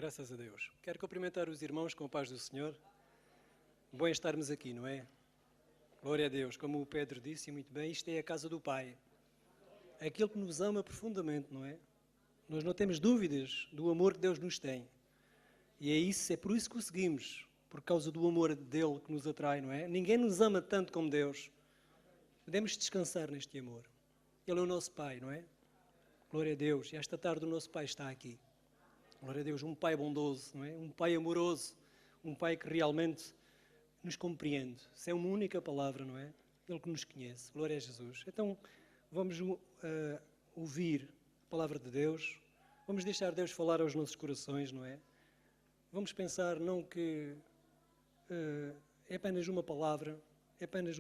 Graças a Deus. Quero cumprimentar os irmãos com a paz do Senhor. Bom é estarmos aqui, não é? Glória a Deus. Como o Pedro disse muito bem, isto é a casa do Pai. É aquele que nos ama profundamente, não é? Nós não temos dúvidas do amor que Deus nos tem. E é por isso que o seguimos, por causa do amor dele que nos atrai, não é? Ninguém nos ama tanto como Deus. Podemos descansar neste amor. Ele é o nosso Pai, não é? Glória a Deus. E esta tarde o nosso Pai está aqui. Glória a Deus, um Pai bondoso, não é? Um Pai amoroso, um Pai que realmente nos compreende. Isso é uma única palavra, não é? Ele que nos conhece. Glória a Jesus. Então, vamos ouvir a palavra de Deus. Vamos deixar Deus falar aos nossos corações, não é? Vamos pensar não que é apenas uma palavra, é apenas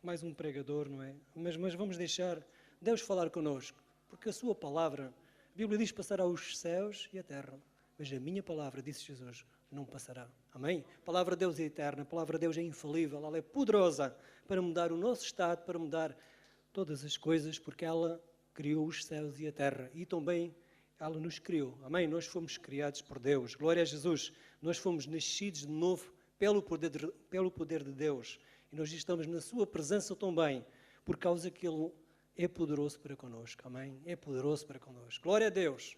mais um pregador, não é? Mas vamos deixar Deus falar connosco, porque a sua palavra, a Bíblia diz, passará os céus e a terra, mas a minha palavra, disse Jesus, não passará. Amém? A palavra de Deus é eterna, a palavra de Deus é infalível, ela é poderosa para mudar o nosso estado, para mudar todas as coisas, porque ela criou os céus e a terra e também ela nos criou. Amém? Nós fomos criados por Deus. Glória a Jesus. Nós fomos nascidos de novo pelo poder de Deus. E nós estamos na sua presença também, por causa que Ele é poderoso para connosco. Amém? É poderoso para connosco. Glória a Deus.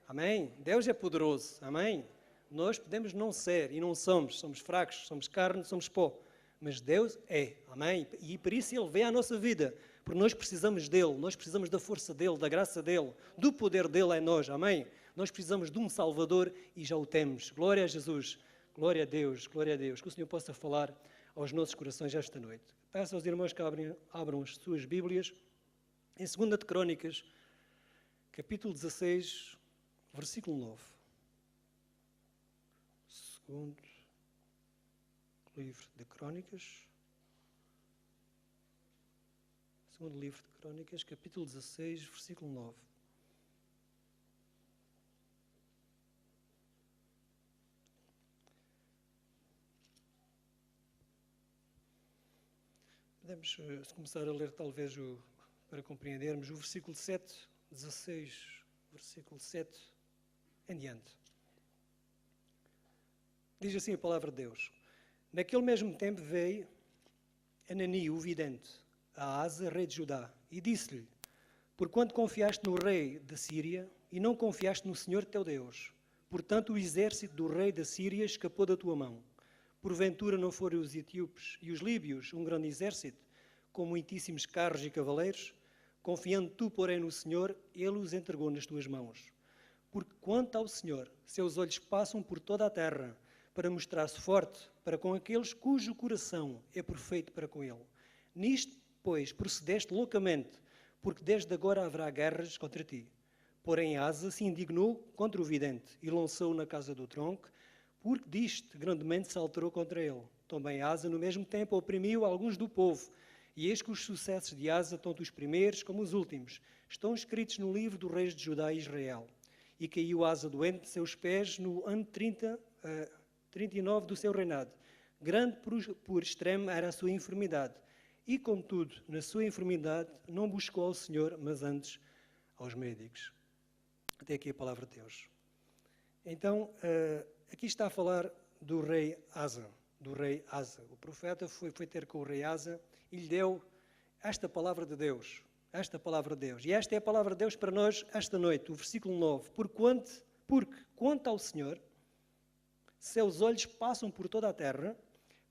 Amém? Deus é poderoso. Amém? Nós podemos não ser e não somos. Somos fracos, somos carne, somos pó. Mas Deus é. Amém? E por isso Ele veio à nossa vida. Porque nós precisamos dEle. Nós precisamos da força dEle, da graça dEle, do poder dEle em nós. Amém? Nós precisamos de um Salvador e já o temos. Glória a Jesus. Glória a Deus. Glória a Deus. Que o Senhor possa falar aos nossos corações esta noite. Peço aos irmãos que abram as suas Bíblias em 2 de Crônicas, capítulo 16, versículo 9. Segundo livro de Crônicas, segundo livro de Crônicas, capítulo 16, versículo 9. Podemos começar a ler talvez para compreendermos o versículo 7, 16, versículo 7 em diante. Diz assim a palavra de Deus. Naquele mesmo tempo veio Anani, o vidente, a Asa, rei de Judá, e disse-lhe, porquanto confiaste no rei da Síria e não confiaste no Senhor teu Deus, portanto o exército do rei da Síria escapou da tua mão. Porventura não foram os etíopes e os líbios um grande exército, com muitíssimos carros e cavaleiros? Confiando tu, porém, no Senhor, Ele os entregou nas tuas mãos. Porque quanto ao Senhor, seus olhos passam por toda a terra, para mostrar-se forte para com aqueles cujo coração é perfeito para com Ele. Nisto, pois, procedeste loucamente, porque desde agora haverá guerras contra ti. Porém, Asa se indignou contra o vidente e lançou-o na casa do tronco, porque disto grandemente se alterou contra ele. Também Asa, no mesmo tempo, oprimiu alguns do povo. E eis que os sucessos de Asa, tanto os primeiros como os últimos, estão escritos no livro dos reis de Judá e Israel. E caiu Asa doente de seus pés no ano 39 do seu reinado. Grande por extremo era a sua enfermidade. E, contudo, na sua enfermidade, não buscou ao Senhor, mas antes aos médicos. Até aqui a palavra de Deus. Então, aqui está a falar do rei Asa. Do rei Asa. O profeta foi ter com o rei Asa e lhe deu esta palavra de Deus. Esta palavra de Deus. E esta é a palavra de Deus para nós esta noite. O versículo 9. Porque quanto ao Senhor, seus olhos passam por toda a terra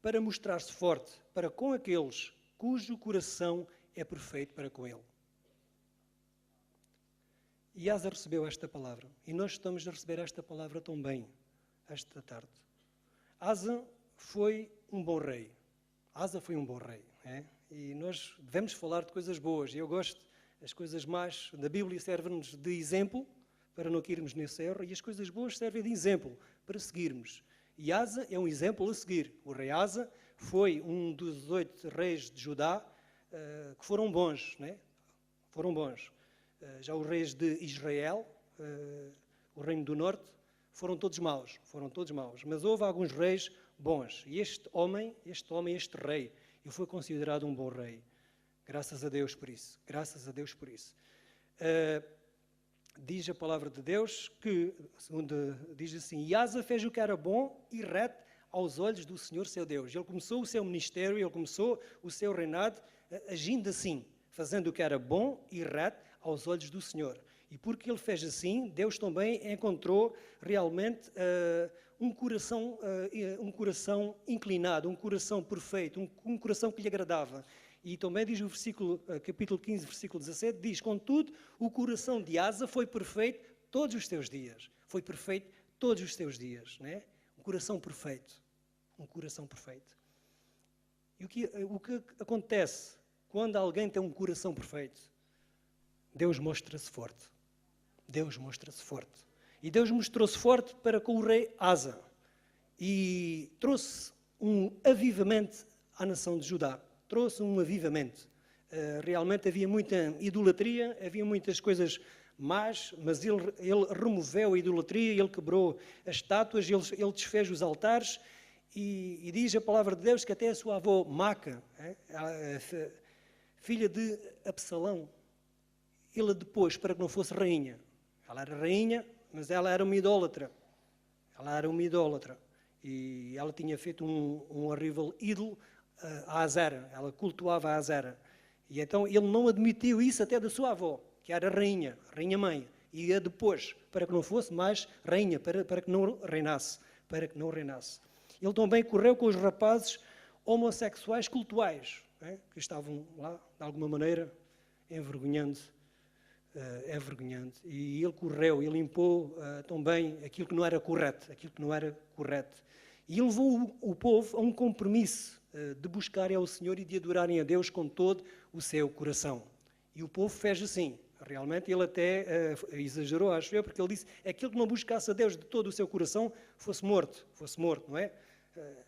para mostrar-se forte para com aqueles cujo coração é perfeito para com Ele. E Asa recebeu esta palavra. E nós estamos a receber esta palavra também, esta tarde. Asa foi um bom rei. Asa foi um bom rei. E nós devemos falar de coisas boas. E eu gosto, as coisas más da Bíblia servem-nos de exemplo, para não cairmos nesse erro, e as coisas boas servem de exemplo, para seguirmos. E Asa é um exemplo a seguir. O rei Asa foi um dos 8 reis de Judá que foram bons. Foram bons. Já os reis de Israel, o reino do norte, foram todos maus. Mas houve alguns reis bons. E este rei, ele foi considerado um bom rei. Graças a Deus por isso. diz a palavra de Deus que, segundo diz assim, e Asa fez o que era bom e reto aos olhos do Senhor seu Deus. Ele começou o seu ministério, ele começou o seu reinado agindo assim, fazendo o que era bom e reto aos olhos do Senhor. E porque ele fez assim, Deus também encontrou realmente um coração inclinado, um coração perfeito, um coração que lhe agradava. E também diz o capítulo 15, versículo 17, diz, contudo, o coração de Asa foi perfeito todos os teus dias. Foi perfeito todos os teus dias, né? Um coração perfeito. Um coração perfeito. E o que acontece quando alguém tem um coração perfeito? Deus mostra-se forte. Deus mostra-se forte. E Deus mostrou-se forte para com o rei Asa. E trouxe um avivamento à nação de Judá. Trouxe um avivamento. Realmente havia muita idolatria, havia muitas coisas más, mas ele removeu a idolatria, ele quebrou as estátuas, ele desfez os altares e diz a palavra de Deus que até a sua avó Maca, filha de Absalão, ele depois, para que não fosse rainha. Ela era rainha, mas ela era uma idólatra. Ela era uma idólatra. E ela tinha feito um horrível ídolo a Azera. Ela cultuava a Azera. E então ele não admitiu isso até da sua avó, que era rainha, rainha-mãe. E ia depois, para que não fosse mais rainha, para que não reinasse. Para que não reinasse. Ele também correu com os rapazes homossexuais cultuais, que estavam lá, de alguma maneira, envergonhando. E ele correu, ele limpou também aquilo que não era correto, E ele levou o povo a um compromisso de buscarem ao Senhor e de adorarem a Deus com todo o seu coração. E o povo fez assim. Realmente ele até exagerou, acho eu, porque ele disse aquilo que não buscasse a Deus de todo o seu coração fosse morto, não é?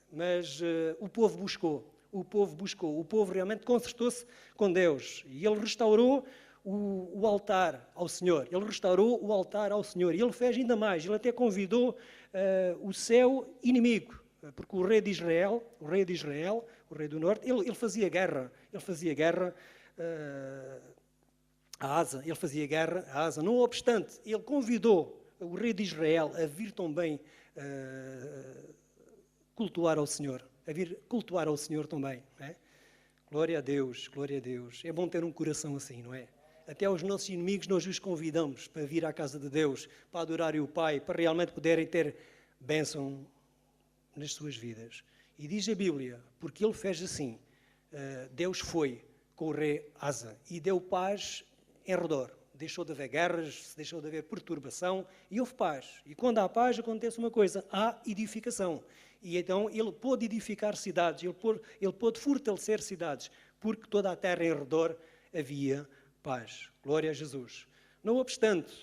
Mas o povo buscou, o povo realmente concertou-se com Deus. E ele restaurou o altar ao Senhor. E ele fez ainda mais. Ele até convidou o seu inimigo. Porque o rei do norte, ele fazia guerra. A Asa. Não obstante, ele convidou o rei de Israel a vir também cultuar ao Senhor. Também. Não é? Glória a Deus. É bom ter um coração assim, não é? Até aos nossos inimigos nós os convidamos para vir à casa de Deus, para adorarem o Pai, para realmente poderem ter bênção nas suas vidas. E diz a Bíblia, porque ele fez assim, Deus foi com o rei Asa e deu paz em redor. Deixou de haver guerras, deixou de haver perturbação e houve paz. E quando há paz acontece uma coisa, há edificação. E então ele pôde edificar cidades, ele pôde fortalecer cidades, porque toda a terra em redor havia paz. Glória a Jesus. Não obstante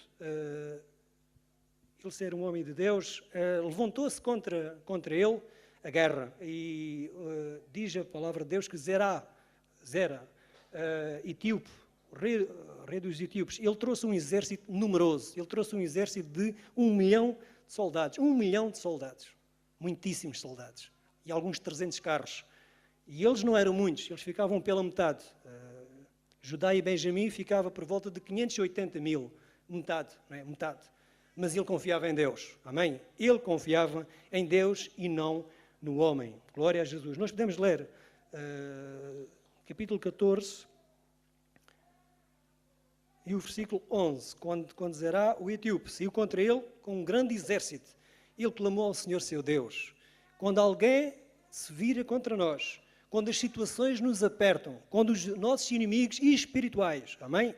ele ser um homem de Deus, levantou-se contra ele a guerra. E diz a palavra de Deus que Zera, etíope, o rei dos etíopes, ele trouxe um exército numeroso. Ele trouxe um exército de 1 milhão de soldados. 1 milhão de soldados. Muitíssimos soldados. E alguns 300 carros. E eles não eram muitos, eles ficavam pela metade. Judá e Benjamim ficava por volta de 580 mil, metade. Mas ele confiava em Deus, amém? Ele confiava em Deus e não no homem. Glória a Jesus. Nós podemos ler capítulo 14 e o versículo 11, quando Zerá, o etíope, saiu contra ele com um grande exército. Ele clamou ao Senhor seu Deus. Quando alguém se vira contra nós, quando as situações nos apertam, quando os nossos inimigos espirituais, amém?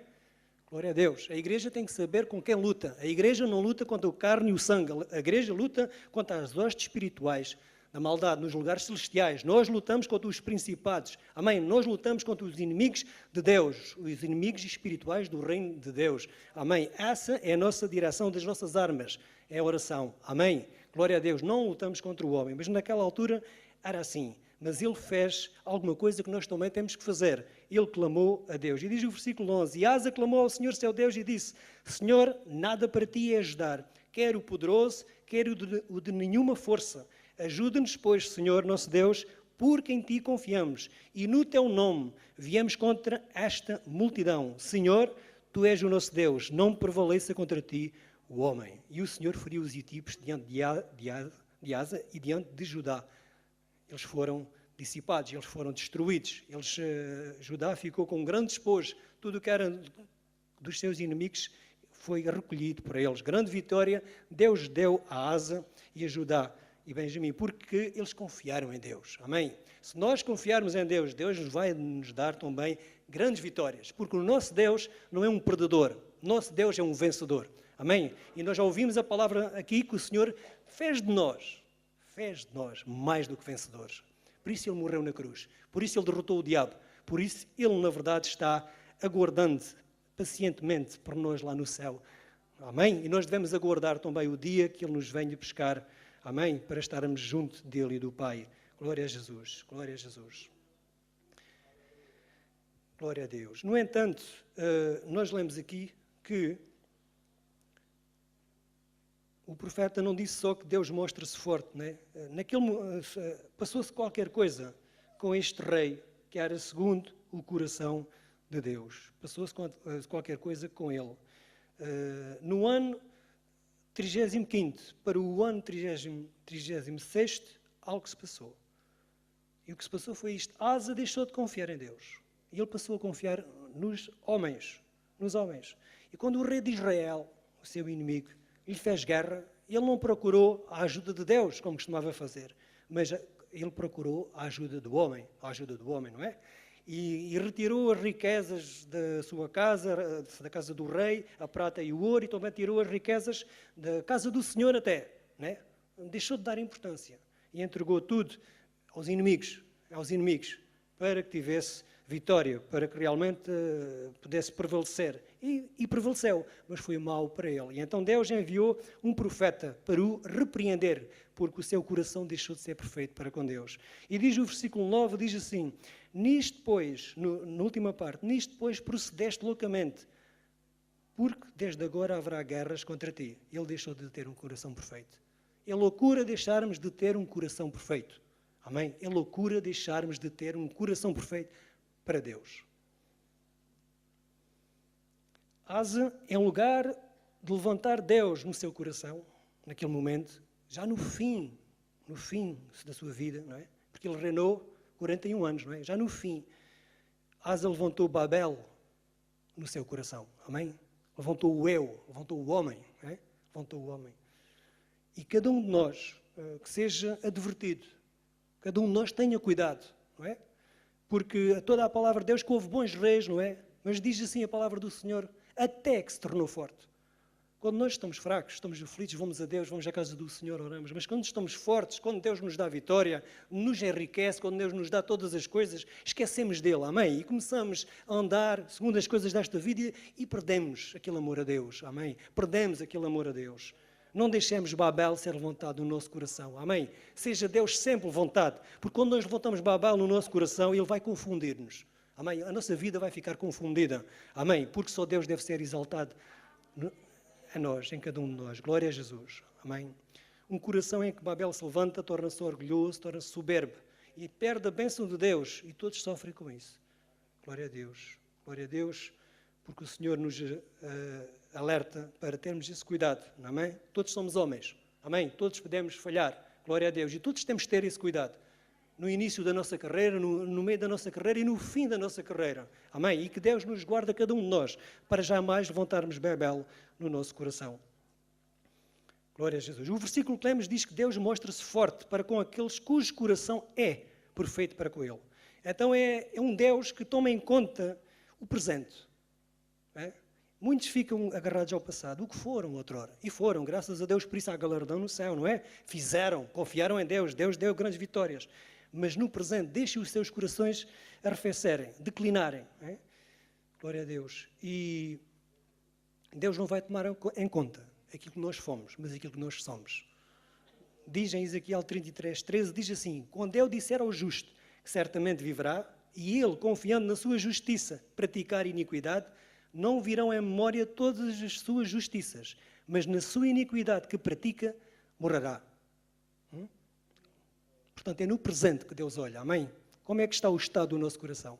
Glória a Deus. A igreja tem que saber com quem luta. A igreja não luta contra o carne e o sangue. A igreja luta contra as hostes espirituais da maldade nos lugares celestiais. Nós lutamos contra os principados. Amém? Nós lutamos contra os inimigos de Deus, os inimigos espirituais do reino de Deus. Amém? Essa é a nossa direção das nossas armas. É a oração. Amém? Glória a Deus. Não lutamos contra o homem, mas naquela altura era assim. Mas ele fez alguma coisa que nós também temos que fazer. Ele clamou a Deus. E diz o versículo 11, e Asa clamou ao Senhor seu Deus e disse, Senhor, nada para ti é ajudar, quer o poderoso, quer o de nenhuma força. Ajuda-nos, pois, Senhor nosso Deus, porque em ti confiamos, e no teu nome viemos contra esta multidão. Senhor, tu és o nosso Deus, não prevaleça contra ti o homem. E o Senhor feriu os etíopes diante de Asa e diante de Judá. Eles foram dissipados, eles foram destruídos. Judá ficou com um grande despojo. Tudo o que era dos seus inimigos foi recolhido por eles. Grande vitória Deus deu a Asa e a Judá e Benjamim, porque eles confiaram em Deus. Amém? Se nós confiarmos em Deus, Deus vai nos dar também grandes vitórias, porque o nosso Deus não é um perdedor, o nosso Deus é um vencedor. Amém? E nós já ouvimos a palavra aqui que o Senhor fez de nós mais do que vencedores. Por isso Ele morreu na cruz, por isso Ele derrotou o diabo, por isso Ele, na verdade, está aguardando pacientemente por nós lá no céu. Amém? E nós devemos aguardar também o dia que Ele nos venha buscar. Amém? Para estarmos junto dEle e do Pai. Glória a Jesus. Glória a Jesus. Glória a Deus. No entanto, nós lemos aqui que o profeta não disse só que Deus mostra-se forte, né? Passou-se qualquer coisa com este rei, que era segundo o coração de Deus. Passou-se qualquer coisa com ele. No ano 35º para o ano 36º, algo se passou. E o que se passou foi isto. Asa deixou de confiar em Deus. E ele passou a confiar nos homens. E quando o rei de Israel, o seu inimigo, lhe fez guerra, ele não procurou a ajuda de Deus, como costumava fazer, mas ele procurou a ajuda do homem, não é? E retirou as riquezas da sua casa, da casa do rei, a prata e o ouro, e também tirou as riquezas da casa do Senhor até, né? Deixou de dar importância e entregou tudo aos inimigos, para que tivesse vitória, para que realmente pudesse prevalecer. E prevaleceu, mas foi mau para ele. E então Deus enviou um profeta para o repreender, porque o seu coração deixou de ser perfeito para com Deus. E diz o versículo 9, diz assim, nisto, pois, na última parte, nisto, pois, procedeste loucamente, porque desde agora haverá guerras contra ti. Ele deixou de ter um coração perfeito. É loucura deixarmos de ter um coração perfeito. Amém? É loucura deixarmos de ter um coração perfeito para Deus. Asa é um lugar de levantar Deus no seu coração, naquele momento, já no fim da sua vida, não é? Porque ele reinou 41 anos, não é? Já no fim, Asa levantou Babel no seu coração, amém? Levantou o eu, levantou o homem, não é? Levantou o homem. E cada um de nós que seja advertido, cada um de nós tenha cuidado, não é? Porque toda a palavra de Deus que houve bons reis, não é? Mas diz assim a palavra do Senhor, até que se tornou forte. Quando nós estamos fracos, estamos aflitos, vamos a Deus, vamos à casa do Senhor, oramos. Mas quando estamos fortes, quando Deus nos dá vitória, nos enriquece, quando Deus nos dá todas as coisas, esquecemos dele, amém? E começamos a andar segundo as coisas desta vida e perdemos aquele amor a Deus, amém? Perdemos aquele amor a Deus. Não deixemos Babel ser levantado no nosso coração, amém? Seja Deus sempre levantado, porque quando nós levantamos Babel no nosso coração, ele vai confundir-nos, amém? A nossa vida vai ficar confundida, amém? Porque só Deus deve ser exaltado a nós, em cada um de nós. Glória a Jesus, amém? Um coração em que Babel se levanta, torna-se orgulhoso, torna-se soberbo e perde a bênção de Deus e todos sofrem com isso. Glória a Deus, porque o Senhor nos alerta para termos esse cuidado, amém? Todos somos homens, amém? Todos podemos falhar, glória a Deus, e todos temos que ter esse cuidado. No início da nossa carreira, no meio da nossa carreira e no fim da nossa carreira, amém? E que Deus nos guarde a cada um de nós, para jamais levantarmos Babel no nosso coração. Glória a Jesus. O versículo que lemos diz que Deus mostra-se forte para com aqueles cujo coração é perfeito para com Ele. Então é um Deus que toma em conta o presente. É? Muitos ficam agarrados ao passado, o que foram outrora. E foram, graças a Deus, por isso há galardão no céu, não é? Fizeram, confiaram em Deus, Deus deu grandes vitórias. Mas no presente, deixem os seus corações arrefecerem, declinarem. É? Glória a Deus. E Deus não vai tomar em conta aquilo que nós fomos, mas aquilo que nós somos. Diz em Ezequiel 33:13, diz assim, quando eu disser ao justo que certamente viverá, e ele, confiando na sua justiça, praticar iniquidade, não virão em memória todas as suas justiças, mas na sua iniquidade que pratica, morrerá. Portanto, é no presente que Deus olha, amém? Como é que está o estado do nosso coração?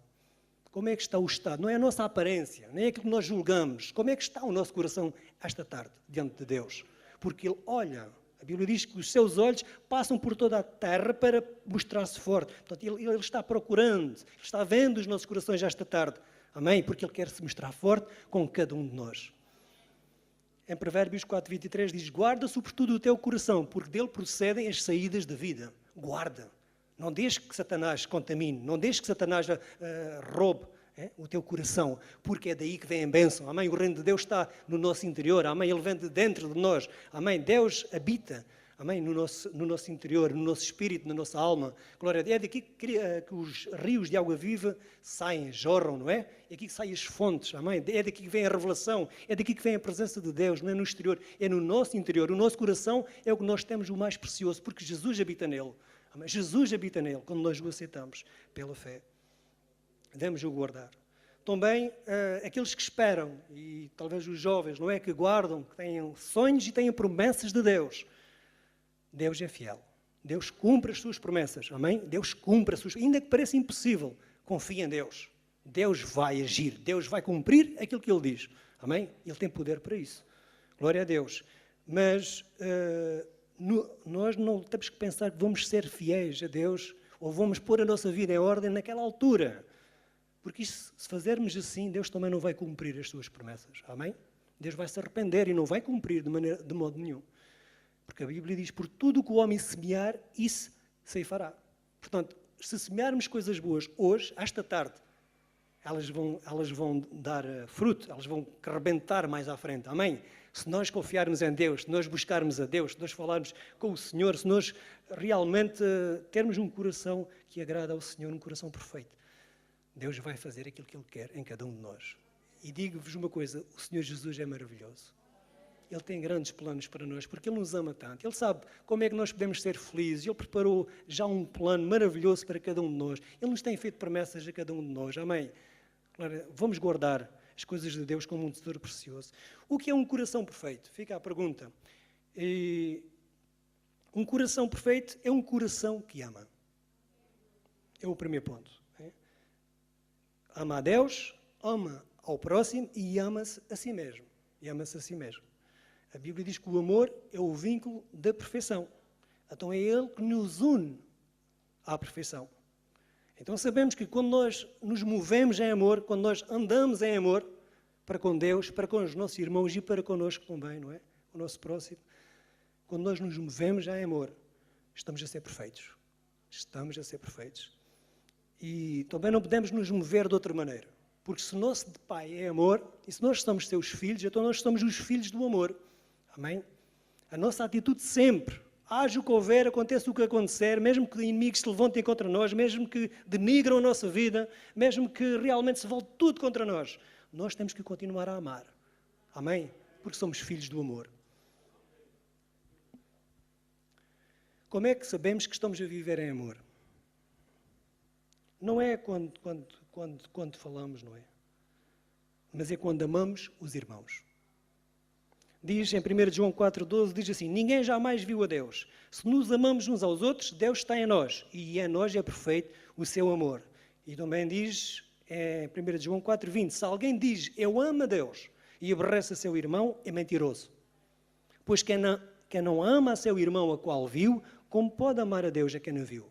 Como é que está o estado? Não é a nossa aparência, nem é aquilo que nós julgamos. Como é que está o nosso coração esta tarde, diante de Deus? Porque Ele olha. A Bíblia diz que os seus olhos passam por toda a terra para mostrar-se forte. Portanto, Ele está procurando, Ele está vendo os nossos corações esta tarde. Amém? Porque Ele quer se mostrar forte com cada um de nós. Em Provérbios 4:23 diz: guarda sobretudo o teu coração, porque dele procedem as saídas da vida. Guarda. Não deixes que Satanás contamine, não deixes que Satanás roube o teu coração, porque é daí que vem a bênção. Amém? O reino de Deus está no nosso interior. Amém? Ele vem de dentro de nós. Amém? Deus habita, amém? No nosso interior, no nosso espírito, na nossa alma. Glória a Deus. É daqui que os rios de água viva saem, jorram, não é? É aqui que saem as fontes. Amém? É daqui que vem a revelação. É daqui que vem a presença de Deus. Não é no exterior, é no nosso interior. O nosso coração é o que nós temos o mais precioso, porque Jesus habita nele. Amém? Jesus habita nele, quando nós o aceitamos pela fé. Devemos o guardar. Também aqueles que esperam, e talvez os jovens, não é? Que guardam, que têm sonhos e têm promessas de Deus. Deus é fiel. Deus cumpre as suas promessas. Amém? Deus cumpre as suas... Ainda que pareça impossível, confia em Deus. Deus vai agir. Deus vai cumprir aquilo que Ele diz. Amém? Ele tem poder para isso. Glória a Deus. Mas nós não temos que pensar que vamos ser fiéis a Deus ou vamos pôr a nossa vida em ordem naquela altura. Porque se fazermos assim, Deus também não vai cumprir as suas promessas. Amém? Deus vai se arrepender e não vai cumprir de modo nenhum. Porque a Bíblia diz, por tudo o que o homem semear, isso ceifará. Portanto, se semearmos coisas boas hoje, esta tarde, elas vão dar fruto, elas vão rebentar mais à frente. Amém? Se nós confiarmos em Deus, se nós buscarmos a Deus, se nós falarmos com o Senhor, se nós realmente termos um coração que agrada ao Senhor, um coração perfeito, Deus vai fazer aquilo que Ele quer em cada um de nós. E digo-vos uma coisa, o Senhor Jesus é maravilhoso. Ele tem grandes planos para nós, porque Ele nos ama tanto. Ele sabe como é que nós podemos ser felizes. Ele preparou já um plano maravilhoso para cada um de nós. Ele nos tem feito promessas a cada um de nós. Amém? Vamos guardar as coisas de Deus como um tesouro precioso. O que é um coração perfeito? Fica a pergunta. Um coração perfeito é um coração que ama. É o primeiro ponto. Ama a Deus, ama ao próximo e ama-se a si mesmo. E ama-se a si mesmo. A Bíblia diz que o amor é o vínculo da perfeição. Então é Ele que nos une à perfeição. Então sabemos que quando nós nos movemos em amor, quando nós andamos em amor, para com Deus, para com os nossos irmãos e para connosco também, não é? O nosso próximo. Quando nós nos movemos em amor, estamos a ser perfeitos. Estamos a ser perfeitos. E também não podemos nos mover de outra maneira. Porque se o nosso Pai é amor, e se nós somos seus filhos, então nós somos os filhos do amor. Amém? A nossa atitude sempre, haja o que houver, aconteça o que acontecer, mesmo que inimigos se levantem contra nós, mesmo que denigram a nossa vida, mesmo que realmente se volte tudo contra nós, nós temos que continuar a amar. Amém? Porque somos filhos do amor. Como é que sabemos que estamos a viver em amor? Não é quando falamos, não é? Mas é quando amamos os irmãos. Diz em 1 João 4,12, diz assim, ninguém jamais viu a Deus. Se nos amamos uns aos outros, Deus está em nós. E em nós é perfeito o seu amor. E também diz em 1 João 4,20, se alguém diz, eu amo a Deus, e aborrece a seu irmão, é mentiroso. Pois quem não ama a seu irmão a qual viu, como pode amar a Deus a quem não viu?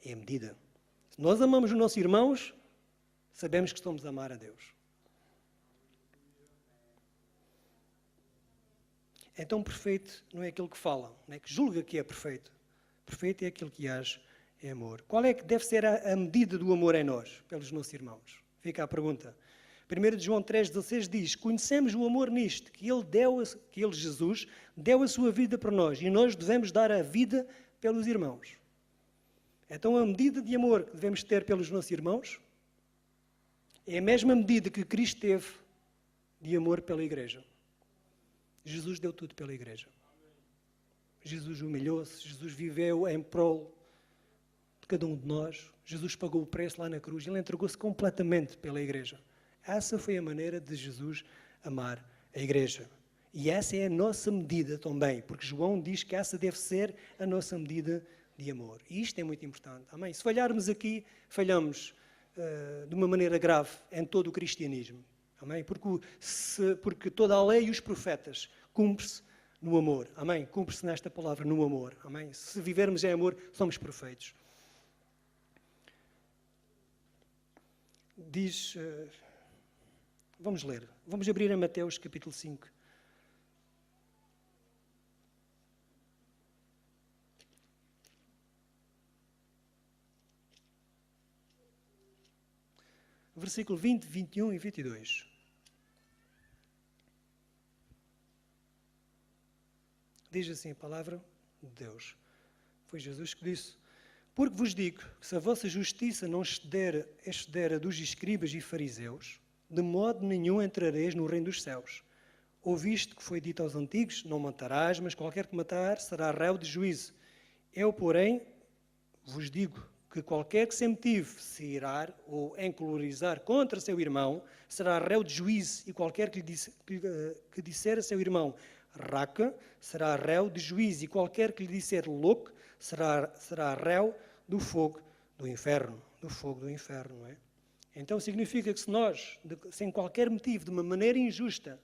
É a medida. Se nós amamos os nossos irmãos, sabemos que estamos a amar a Deus. Então, perfeito não é aquele que fala, não é que julga que é perfeito. Perfeito é aquele que age em amor. Qual é que deve ser a medida do amor em nós, pelos nossos irmãos? Fica a pergunta. 1 João 3,16 diz, conhecemos o amor nisto, que Ele, Jesus, deu a sua vida por nós, e nós devemos dar a vida pelos irmãos. Então, a medida de amor que devemos ter pelos nossos irmãos é a mesma medida que Cristo teve de amor pela Igreja. Jesus deu tudo pela Igreja. Jesus humilhou-se, Jesus viveu em prol de cada um de nós. Jesus pagou o preço lá na cruz, Ele entregou-se completamente pela Igreja. Essa foi a maneira de Jesus amar a Igreja. E essa é a nossa medida também, porque João diz que essa deve ser a nossa medida de amor. E isto é muito importante. Amém? Se falharmos aqui, falhamos de uma maneira grave em todo o cristianismo. Amém? Porque toda a lei e os profetas cumpre-se no amor. Amém? Cumpre-se nesta palavra, no amor. Amém? Se vivermos em amor, somos perfeitos. Diz... vamos ler. Vamos abrir em Mateus capítulo 5. Versículo 20, 21 e 22. Diz assim a palavra de Deus. Foi Jesus que disse: porque vos digo que se a vossa justiça não exceder a dos escribas e fariseus, de modo nenhum entrareis no reino dos céus. Ouviste que foi dito aos antigos: não matarás, mas qualquer que matar será réu de juízo. Eu, porém, vos digo que qualquer que se motive se irar ou encolorizar contra seu irmão será réu de juízo, e qualquer que disser a seu irmão raca será réu de juízo, e qualquer que lhe disser louco será réu do fogo do inferno. Do fogo do inferno, não é? Então significa que se nós, sem qualquer motivo, de uma maneira injusta,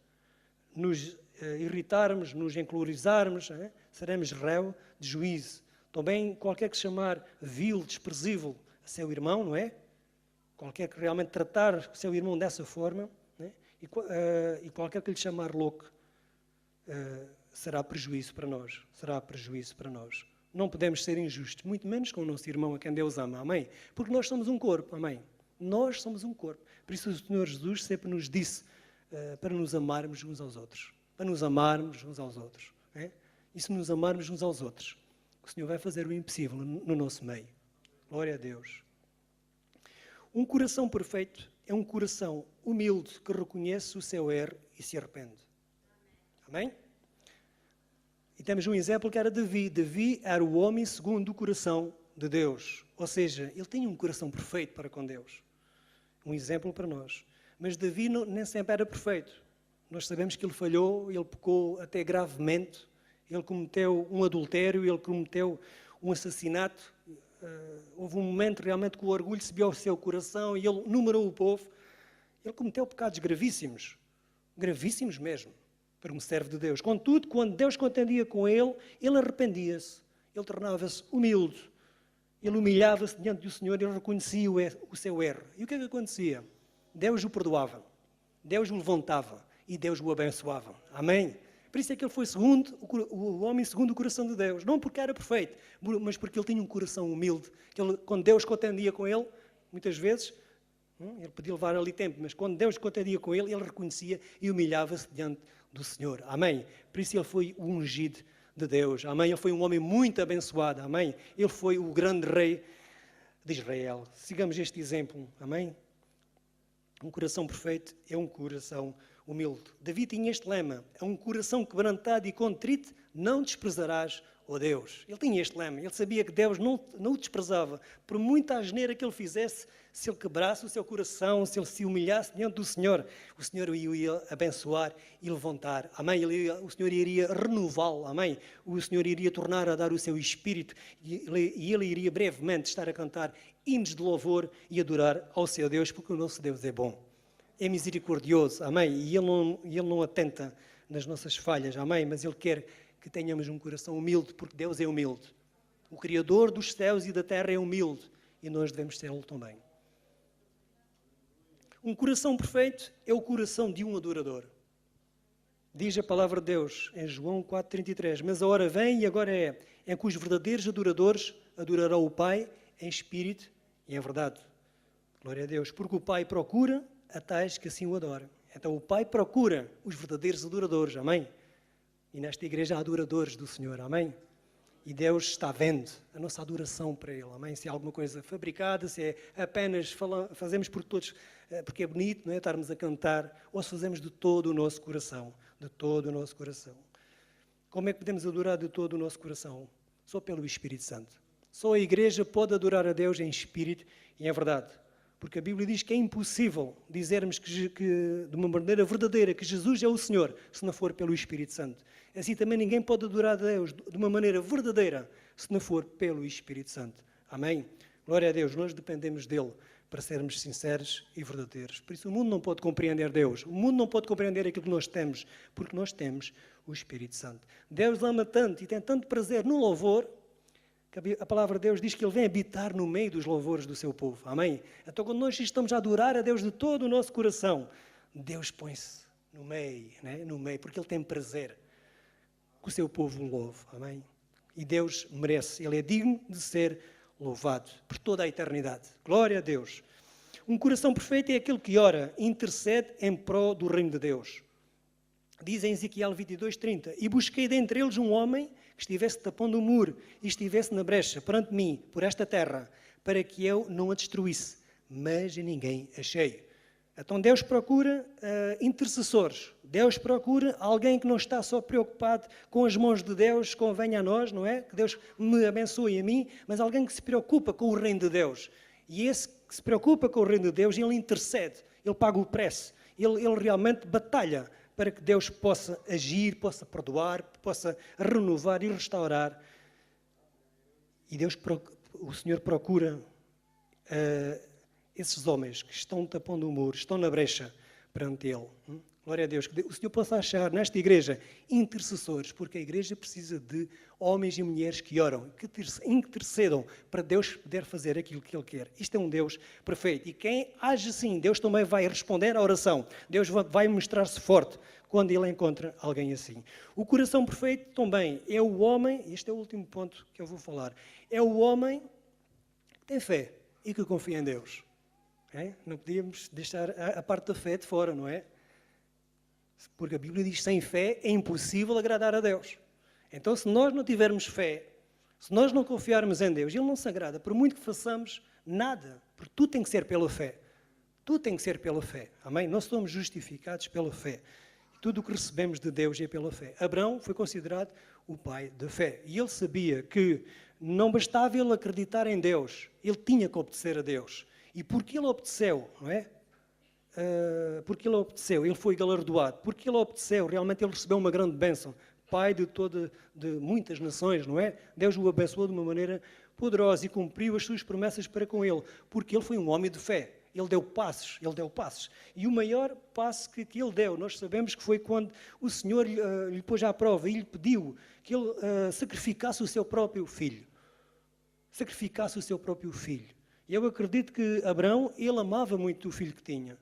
nos irritarmos, nos encolorizarmos, seremos réu de juízo. Também qualquer que chamar vil, desprezível a seu irmão, não é? Qualquer que realmente tratar o seu irmão dessa forma, não é? E qualquer que lhe chamar louco, será prejuízo para nós. Será prejuízo para nós. Não podemos ser injustos, muito menos com o nosso irmão a quem Deus ama. Amém? Porque nós somos um corpo. Amém? Nós somos um corpo. Por isso o Senhor Jesus sempre nos disse para nos amarmos uns aos outros. Para nos amarmos uns aos outros. É? E se nos amarmos uns aos outros, o Senhor vai fazer o impossível no nosso meio. Glória a Deus. Um coração perfeito é um coração humilde que reconhece o seu erro e se arrepende. Amém? E temos um exemplo que era Davi. Davi era o homem segundo o coração de Deus. Ou seja, ele tinha um coração perfeito para com Deus. Um exemplo para nós. Mas Davi nem sempre era perfeito. Nós sabemos que ele falhou, ele pecou até gravemente. Ele cometeu um adultério, ele cometeu um assassinato. Houve um momento realmente que o orgulho subiu ao seu coração e ele numerou o povo. Ele cometeu pecados gravíssimos. Gravíssimos mesmo, para um servo de Deus. Contudo, quando Deus contendia com ele, ele arrependia-se. Ele tornava-se humilde. Ele humilhava-se diante do Senhor, ele reconhecia o seu erro. E o que é que acontecia? Deus o perdoava. Deus o levantava e Deus o abençoava. Amém? Por isso é que ele foi o homem segundo o coração de Deus. Não porque era perfeito, mas porque ele tinha um coração humilde. Quando Deus contendia com ele, muitas vezes, ele podia levar ali tempo, mas quando Deus contendia com ele, ele reconhecia e humilhava-se diante do Senhor. Amém? Por isso ele foi o ungido de Deus. Amém? Ele foi um homem muito abençoado. Amém? Ele foi o grande rei de Israel. Sigamos este exemplo. Amém? Um coração perfeito é um coração humilde. Davi tinha este lema: é um coração quebrantado e contrito, não desprezarás, ó Deus. Ele tinha este lema. Ele sabia que Deus não o desprezava. Por muita asneira que ele fizesse, se ele quebrasse o seu coração, se ele se humilhasse diante do Senhor, o Senhor o ia abençoar e levantar. Amém? O Senhor iria renová-lo. Amém? O Senhor iria tornar a dar o seu espírito e ele iria brevemente estar a cantar hinos de louvor e adorar ao seu Deus, porque o nosso Deus é bom. É misericordioso. Amém? E Ele não atenta nas nossas falhas. Amém? Mas Ele quer que tenhamos um coração humilde, porque Deus é humilde. O Criador dos céus e da terra é humilde e nós devemos ser-lo também. Um coração perfeito é o coração de um adorador. Diz a palavra de Deus em João 4,33: mas a hora vem e agora é em que os verdadeiros adoradores adorarão o Pai em espírito e em verdade. Glória a Deus. Porque o Pai procura a tais que assim o adoram. Então o Pai procura os verdadeiros adoradores. Amém? E nesta igreja há adoradores do Senhor. Amém? E Deus está vendo a nossa adoração para Ele. Amém? Se é alguma coisa fabricada, se é apenas fazemos porque é bonito, não é? Estarmos a cantar, ou se fazemos de todo o nosso coração. De todo o nosso coração. Como é que podemos adorar de todo o nosso coração? Só pelo Espírito Santo. Só a igreja pode adorar a Deus em espírito e em verdade. Porque a Bíblia diz que é impossível dizermos que de uma maneira verdadeira que Jesus é o Senhor, se não for pelo Espírito Santo. Assim também ninguém pode adorar a Deus de uma maneira verdadeira, se não for pelo Espírito Santo. Amém? Glória a Deus, nós dependemos dEle para sermos sinceros e verdadeiros. Por isso o mundo não pode compreender Deus. O mundo não pode compreender aquilo que nós temos, porque nós temos o Espírito Santo. Deus ama tanto e tem tanto prazer no louvor, que a palavra de Deus diz que Ele vem habitar no meio dos louvores do seu povo. Amém? Então quando nós estamos a adorar a Deus de todo o nosso coração, Deus põe-se no meio, né? No meio, porque Ele tem prazer que o seu povo o louve. Amém? E Deus merece, Ele é digno de ser louvado por toda a eternidade. Glória a Deus. Um coração perfeito é aquele que ora e intercede em prol do reino de Deus. Diz em Ezequiel 22:30, e busquei dentre eles um homem que estivesse tapando o muro e estivesse na brecha perante mim, por esta terra, para que eu não a destruísse, mas a ninguém achei. Então Deus procura intercessores. Deus procura alguém que não está só preocupado com as mãos de Deus, convém a nós, não é? Que Deus me abençoe a mim, mas alguém que se preocupa com o reino de Deus. E esse que se preocupa com o reino de Deus, ele intercede, ele paga o preço, ele realmente batalha para que Deus possa agir, possa perdoar, possa renovar e restaurar. E o Senhor procura esses homens que estão tapando o muro, estão na brecha perante Ele. Glória a Deus. Que o Senhor possa achar nesta igreja intercessores, porque a igreja precisa de homens e mulheres que oram, que intercedam para Deus poder fazer aquilo que Ele quer. Isto é um Deus perfeito. E quem age assim, Deus também vai responder à oração. Deus vai mostrar-se forte quando Ele encontra alguém assim. O coração perfeito também é o homem, este é o último ponto que eu vou falar, é o homem que tem fé e que confia em Deus. É? Não podíamos deixar a parte da fé de fora, não é? Porque a Bíblia diz que sem fé é impossível agradar a Deus. Então, se nós não tivermos fé, se nós não confiarmos em Deus, Ele não se agrada, por muito que façamos nada, porque tudo tem que ser pela fé. Tudo tem que ser pela fé. Amém? Nós somos justificados pela fé. Tudo o que recebemos de Deus é pela fé. Abraão foi considerado o pai da fé. E ele sabia que não bastava ele acreditar em Deus, ele tinha que obedecer a Deus. E porque ele obedeceu, não é? Porque ele obedeceu, ele foi galardoado. Porque ele obedeceu, realmente ele recebeu uma grande bênção. Pai de muitas nações, não é? Deus o abençoou de uma maneira poderosa e cumpriu as suas promessas para com ele. Porque ele foi um homem de fé. Ele deu passos. E o maior passo que ele deu, nós sabemos que foi quando o Senhor lhe pôs à prova e lhe pediu que ele sacrificasse o seu próprio filho. Sacrificasse o seu próprio filho. E eu acredito que Abraão, ele amava muito o filho que tinha.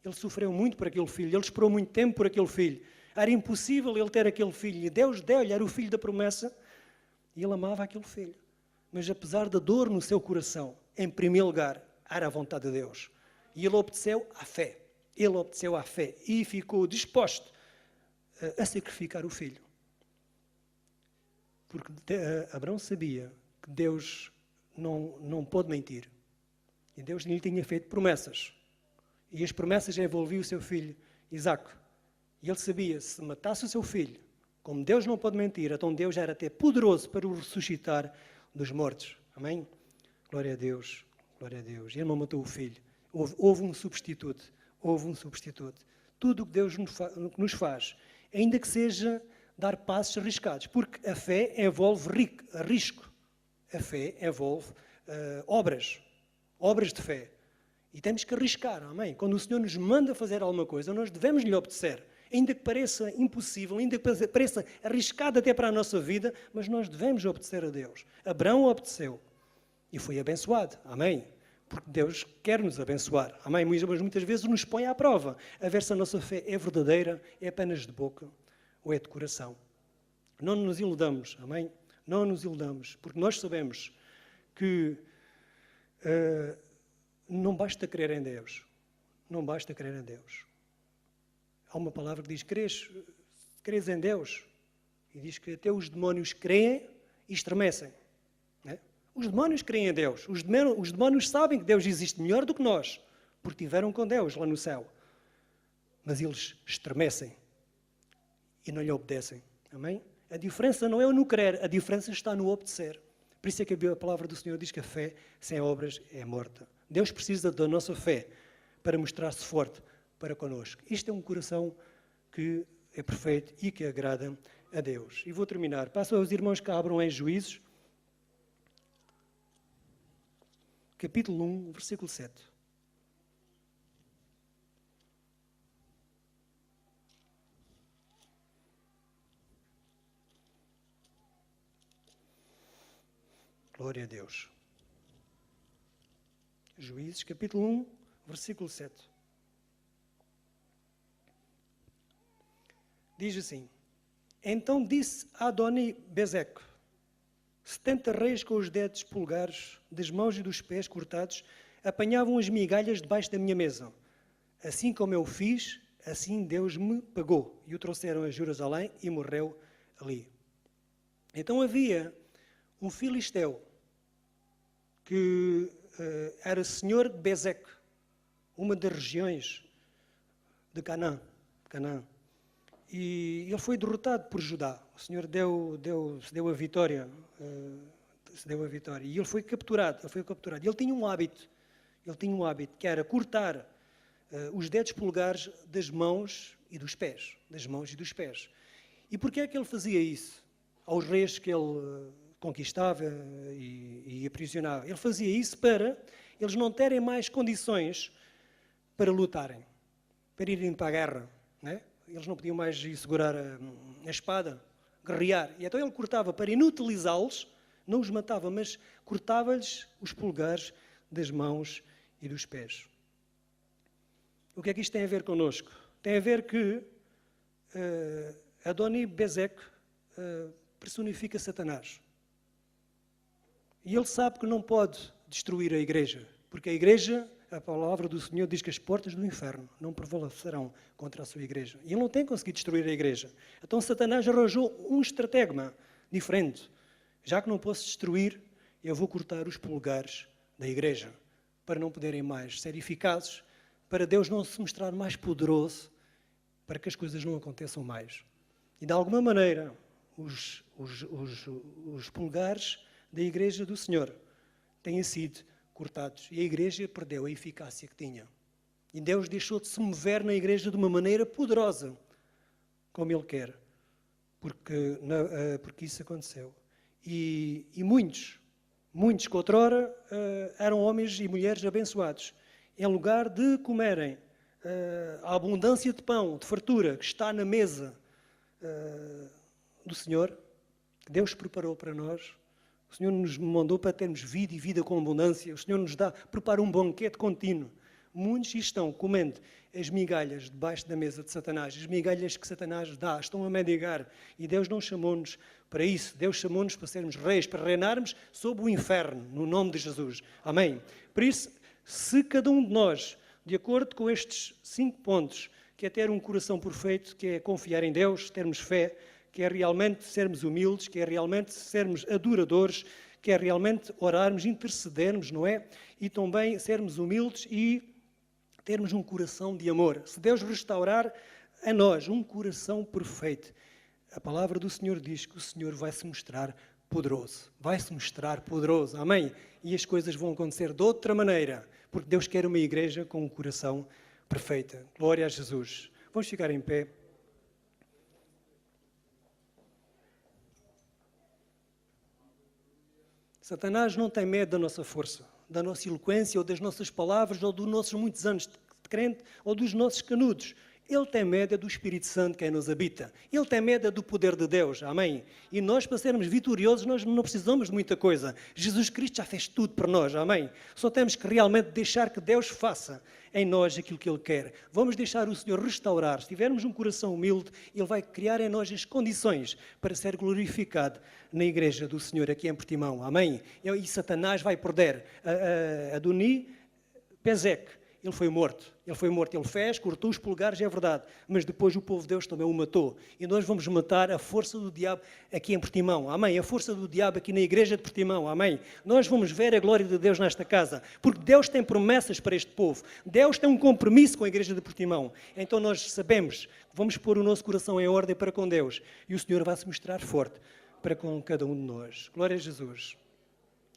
Ele sofreu muito por aquele filho, ele esperou muito tempo por aquele filho. Era impossível ele ter aquele filho. E Deus deu-lhe, era o filho da promessa, e ele amava aquele filho. Mas apesar da dor no seu coração, em primeiro lugar, era a vontade de Deus. E ele obedeceu à fé. Ele obedeceu à fé e ficou disposto a sacrificar o filho. Porque Abraão sabia que Deus não pode mentir. E Deus lhe tinha feito promessas. E as promessas envolviam o seu filho, Isaque. E ele sabia, se matasse o seu filho, como Deus não pode mentir, então Deus era até poderoso para o ressuscitar dos mortos. Amém? Glória a Deus. Glória a Deus. Ele não matou o filho. Houve um substituto. Tudo o que Deus nos faz, ainda que seja dar passos arriscados, porque a fé envolve risco. A fé envolve obras de fé. E temos que arriscar, amém? Quando o Senhor nos manda fazer alguma coisa, nós devemos lhe obedecer. Ainda que pareça impossível, ainda que pareça arriscado até para a nossa vida, mas nós devemos obedecer a Deus. Abraão obedeceu e foi abençoado, amém? Porque Deus quer nos abençoar, amém? Mas muitas vezes nos põe à prova, a ver se a nossa fé é verdadeira, é apenas de boca ou é de coração. Não nos iludamos, amém? Não nos iludamos, porque nós sabemos que não basta crer em Deus. Não basta crer em Deus. Há uma palavra que diz, crês em Deus? E diz que até os demónios creem e estremecem. Não é? Os demónios creem em Deus. Os demónios sabem que Deus existe melhor do que nós, porque estiveram com Deus lá no céu. Mas eles estremecem e não lhe obedecem. Amém? A diferença não é o no crer, a diferença está no obedecer. Por isso é que a palavra do Senhor diz que a fé sem obras é morta. Deus precisa da nossa fé para mostrar-se forte para connosco. Isto é um coração que é perfeito e que agrada a Deus. E vou terminar. Passo aos irmãos que abram em Juízes, capítulo 1, versículo 7. Glória a Deus. Juízes, capítulo 1, versículo 7. Diz assim: Então disse Adoni-Bezeque: 70 reis com os dedos polegares das mãos e dos pés cortados apanhavam as migalhas debaixo da minha mesa. Assim como eu fiz, assim Deus me pagou. E o trouxeram a Jerusalém e morreu ali. Então havia um filisteu que era senhor de Bezeque, uma das regiões de Canaã. E ele foi derrotado por Judá. O Senhor deu a vitória. E ele foi capturado. E ele tinha um hábito que era cortar os dedos polegares das mãos e dos pés. E porquê é que ele fazia isso? Aos reis que ele conquistava e aprisionava. Ele fazia isso para eles não terem mais condições para lutarem, para irem para a guerra, né? Eles não podiam mais ir segurar a espada, guerrear. E então ele cortava para inutilizá-los, não os matava, mas cortava-lhes os polegares das mãos e dos pés. O que é que isto tem a ver connosco? Tem a ver que Adoni-Bezeque personifica Satanás. E ele sabe que não pode destruir a igreja, porque a igreja, a palavra do Senhor diz que as portas do inferno não prevalecerão contra a sua igreja. E ele não tem conseguido destruir a igreja. Então Satanás arranjou um estratagema diferente. Já que não posso destruir, eu vou cortar os polegares da igreja, para não poderem mais ser eficazes, para Deus não se mostrar mais poderoso, para que as coisas não aconteçam mais. E de alguma maneira, os polegares da igreja do Senhor têm sido cortados. E a igreja perdeu a eficácia que tinha. E Deus deixou de se mover na igreja de uma maneira poderosa, como Ele quer. Porque isso aconteceu. E muitos que outrora eram homens e mulheres abençoados, em lugar de comerem a abundância de pão, de fartura, que está na mesa do Senhor, que Deus preparou para nós. O Senhor nos mandou para termos vida e vida com abundância. O Senhor prepara um banquete contínuo. Muitos estão comendo as migalhas debaixo da mesa de Satanás, as migalhas que Satanás dá, estão a mendigar. E Deus não chamou-nos para isso. Deus chamou-nos para sermos reis, para reinarmos sobre o inferno, no nome de Jesus. Amém? Por isso, se cada um de nós, de acordo com estes 5 pontos, que é ter um coração perfeito, que é confiar em Deus, termos fé, que é realmente sermos humildes, que é realmente sermos adoradores, que é realmente orarmos, intercedermos, não é? E também sermos humildes e termos um coração de amor. Se Deus restaurar a nós um coração perfeito, a palavra do Senhor diz que o Senhor vai se mostrar poderoso. Vai-se mostrar poderoso. Amém? E as coisas vão acontecer de outra maneira, porque Deus quer uma igreja com um coração perfeito. Glória a Jesus. Vamos ficar em pé. Satanás não tem medo da nossa força, da nossa eloquência, ou das nossas palavras, ou dos nossos muitos anos de crente, ou dos nossos canudos. Ele tem medo do Espírito Santo que nos habita. Ele tem medo do poder de Deus. Amém? E nós, para sermos vitoriosos, nós não precisamos de muita coisa. Jesus Cristo já fez tudo por nós. Amém? Só temos que realmente deixar que Deus faça em nós aquilo que Ele quer. Vamos deixar o Senhor restaurar. Se tivermos um coração humilde, Ele vai criar em nós as condições para ser glorificado na igreja do Senhor aqui em Portimão. Amém? E Satanás vai perder. Adoni-Bezeque. Ele foi morto, ele fez, cortou os polegares, é verdade, mas depois o povo de Deus também o matou. E nós vamos matar a força do diabo aqui em Portimão, amém? A força do diabo aqui na igreja de Portimão, amém? Nós vamos ver a glória de Deus nesta casa, porque Deus tem promessas para este povo, Deus tem um compromisso com a igreja de Portimão. Então nós sabemos que vamos pôr o nosso coração em ordem para com Deus, e o Senhor vai se mostrar forte para com cada um de nós. Glória a Jesus.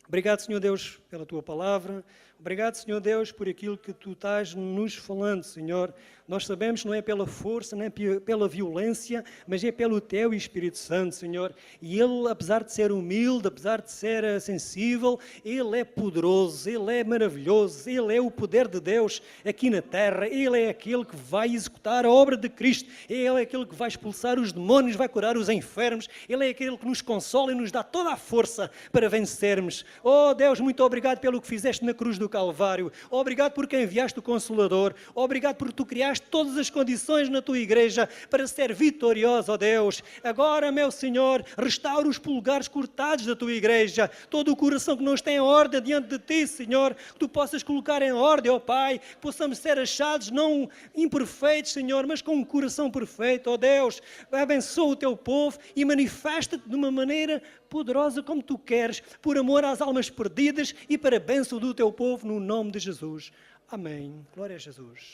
Obrigado, Senhor Deus, pela Tua palavra. Obrigado, Senhor Deus, por aquilo que Tu estás nos falando, Senhor. Nós sabemos que não é pela força, nem pela violência, mas é pelo Teu Espírito Santo, Senhor. E Ele, apesar de ser humilde, apesar de ser sensível, Ele é poderoso, Ele é maravilhoso, Ele é o poder de Deus aqui na terra. Ele é aquele que vai executar a obra de Cristo. Ele é aquele que vai expulsar os demónios, vai curar os enfermos. Ele é aquele que nos consola e nos dá toda a força para vencermos. Oh Deus, muito obrigado pelo que fizeste na cruz do Calvário. Obrigado porque enviaste o Consolador. Obrigado porque Tu criaste todas as condições na Tua igreja para ser vitoriosa, ó Deus. Agora, meu Senhor, restaura os polegares cortados da Tua igreja. Todo o coração que não está em ordem diante de Ti, Senhor, que Tu possas colocar em ordem, ó Pai, que possamos ser achados não imperfeitos, Senhor, mas com um coração perfeito, ó Deus. Abençoa o Teu povo e manifesta-te de uma maneira poderosa como Tu queres, por amor às almas perdidas e para a bênção do Teu povo, no nome de Jesus. Amém. Glória a Jesus.